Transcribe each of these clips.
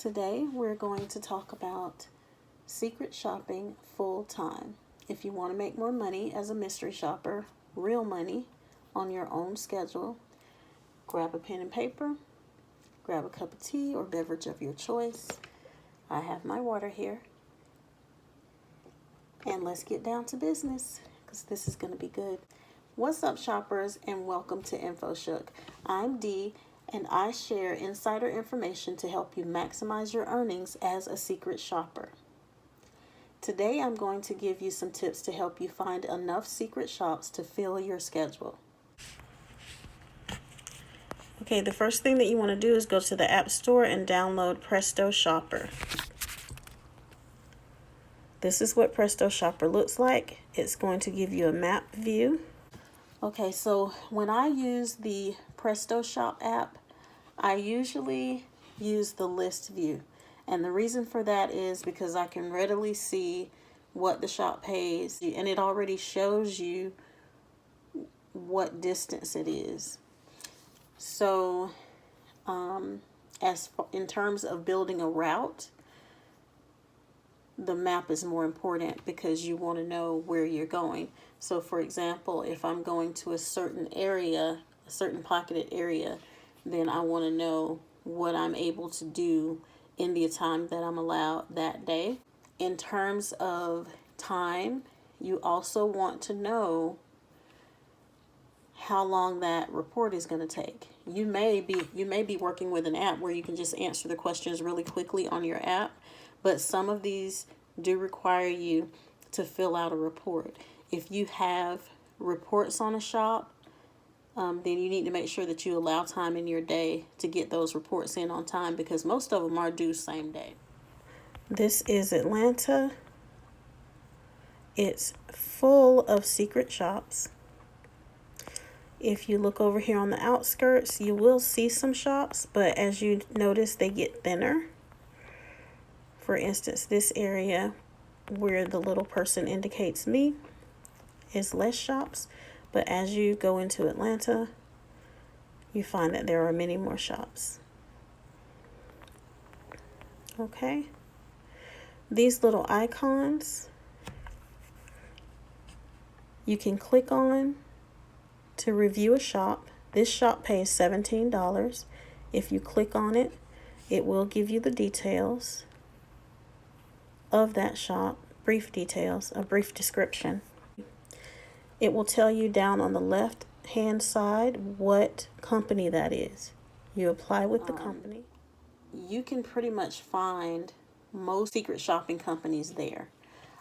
Today we're going to talk about secret shopping full time. If you want to make more money as a mystery shopper, real money on your own schedule, grab a pen and paper, grab a cup of tea or beverage of your choice. I have my water here. And let's get down to business because this is going to be good. What's up, shoppers, and welcome to InfoShook. I'm Dee, and I share insider information to help you maximize your earnings as a secret shopper. Today, I'm going to give you some tips to help you find enough secret shops to fill your schedule. Okay, the first thing that you want to do is go to the App Store and download Presto Shopper. This is what Presto Shopper looks like. It's going to give you a map view. Okay, so when I use the Presto Shop app, I usually use the list view. And the reason for that is because I can readily see what the shop pays, and it already shows you what distance it is. So in terms of building a route, the map is more important because you want to know where you're going. So for example, if I'm going to a certain area, a certain pocketed area, then I want to know what I'm able to do in the time that I'm allowed that day. In terms of time, you also want to know how long that report is going to take. You may be working with an app where you can just answer the questions really quickly on your app, but some of these do require you to fill out a report. If you have reports on a shop, then you need to make sure that you allow time in your day to get those reports in on time, because most of them are due same day. This is Atlanta. It's full of secret shops. If you look over here on the outskirts, you will see some shops, but as you notice, they get thinner. For instance, this area where the little person indicates me is less shops, but as you go into Atlanta, you find that there are many more shops. Okay, these little icons you can click on to review a shop. This shop pays $17. If you click on it, it will give you the details of that shop, brief details, a brief description. It will tell you down on the left hand side what company that is. You apply with the company. You can pretty much find most secret shopping companies there.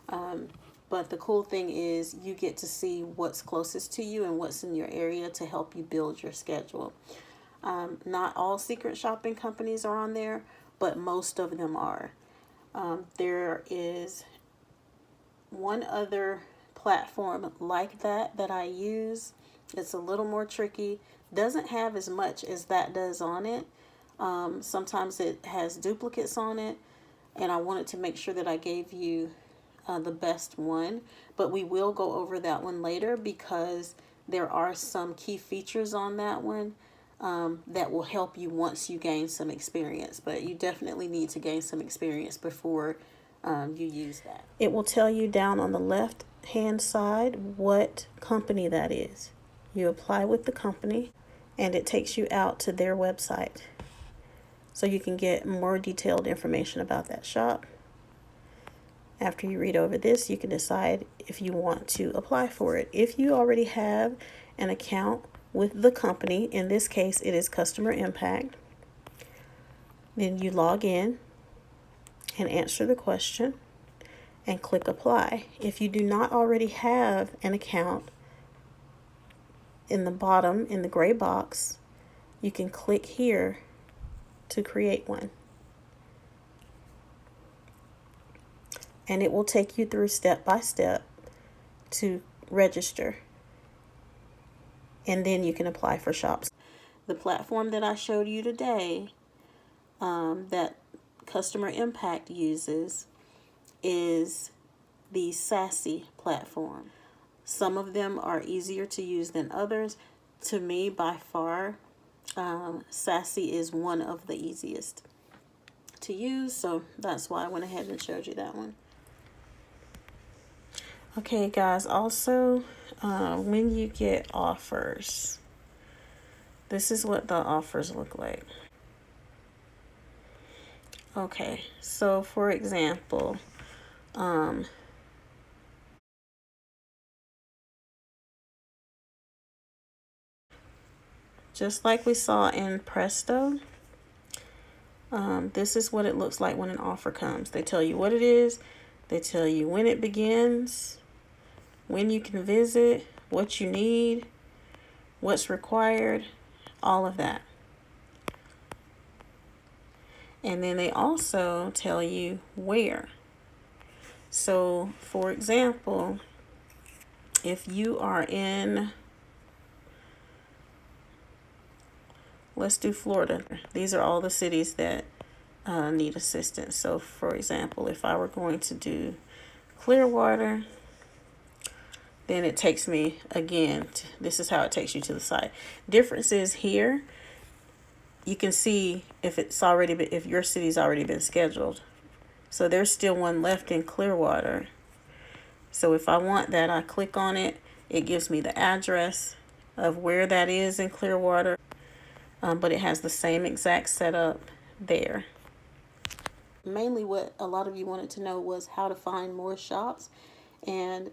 But the cool thing is you get to see what's closest to you and what's in your area to help you build your schedule. Not all secret shopping companies are on there, but most of them are. There is one other platform like that I use. It's a little more tricky. Doesn't have as much as that does on it. Sometimes it has duplicates on it, and I wanted to make sure that I gave you the best one, but we will go over that one later because there are some key features on that one that will help you once you gain some experience. But you definitely need to gain some experience before you use that. It will tell you down on the left hand side what company that is. You apply with the company and it takes you out to their website so you can get more detailed information about that shop. After you read over this, you can decide if you want to apply for it. If you already have an account with the company, in this case it is Customer Impact, then you log in and answer the question and click apply. If you do not already have an account, in the bottom in the gray box you can click here to create one, and it will take you through step by step to register, and then you can apply for shops. The platform that I showed you today that Customer Impact uses is the Sassy platform. Some of them are easier to use than others. To me, by far, Sassy is one of the easiest to use, so that's why I went ahead and showed you that one. Okay guys, also when you get offers, this is what the offers look like. Okay, so for example, just like we saw in Presto, this is what it looks like when an offer comes. They tell you what it is, they tell you when it begins, when you can visit, what you need, what's required, all of that. And then they also tell you where. So for example, if you are in, let's do Florida. These are all the cities that need assistance. So for example, if I were going to do Clearwater, then it takes me again, this is how it takes you to the site. Difference is here, you can see if it's already been, if your city's already been scheduled. So there's still one left in Clearwater. So if I want that, I click on it. It gives me the address of where that is in Clearwater, but it has the same exact setup there. Mainly what a lot of you wanted to know was how to find more shops, and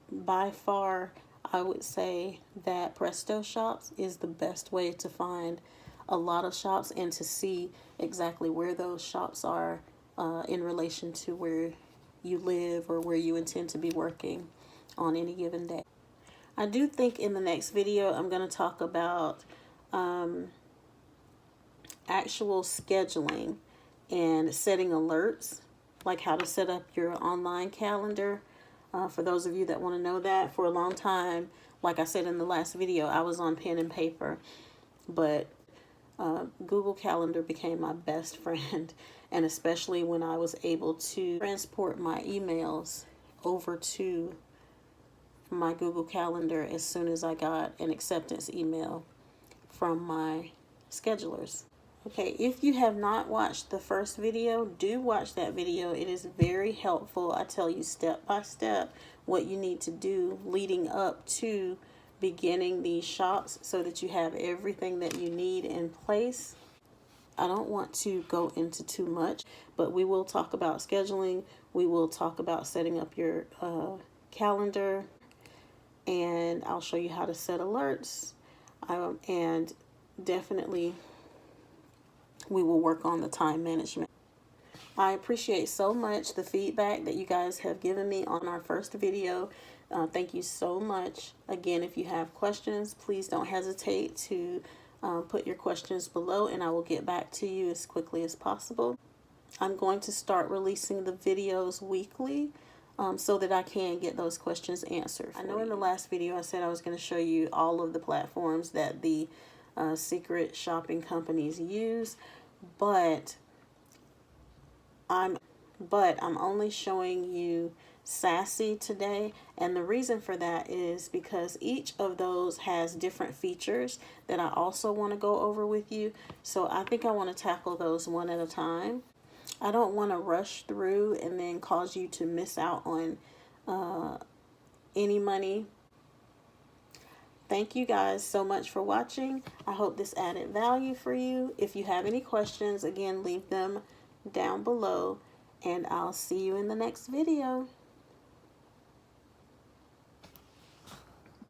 by far I would say that Presto Shops is the best way to find a lot of shops and to see exactly where those shops are in relation to where you live or where you intend to be working on any given day. I do think in the next video I'm going to talk about actual scheduling and setting alerts, like how to set up your online calendar. For those of you that want to know that, for a long time, like I said in the last video, I was on pen and paper, but Google Calendar became my best friend, and especially when I was able to transport my emails over to my Google Calendar as soon as I got an acceptance email from my schedulers. Okay, if you have not watched the first video, do watch that video. It is very helpful. I tell you step by step what you need to do leading up to beginning these shops so that you have everything that you need in place. I don't want to go into too much, but we will talk about scheduling. We will talk about setting up your calendar, and I'll show you how to set alerts, and definitely we will work on the time management. I appreciate so much the feedback that you guys have given me on our first video. Thank you so much. Again, if you have questions, please don't hesitate to put your questions below, and I will get back to you as quickly as possible. I'm going to start releasing the videos weekly so that I can get those questions answered. I know in the last video I said I was going to show you all of the platforms that the secret shopping companies use, but I'm only showing you Sassy today, and the reason for that is because each of those has different features that I also want to go over with you. So I think I want to tackle those one at a time. I don't want to rush through and then cause you to miss out on any money. Thank you guys so much for watching. I hope this added value for you. If you have any questions, again, leave them down below, and I'll see you in the next video.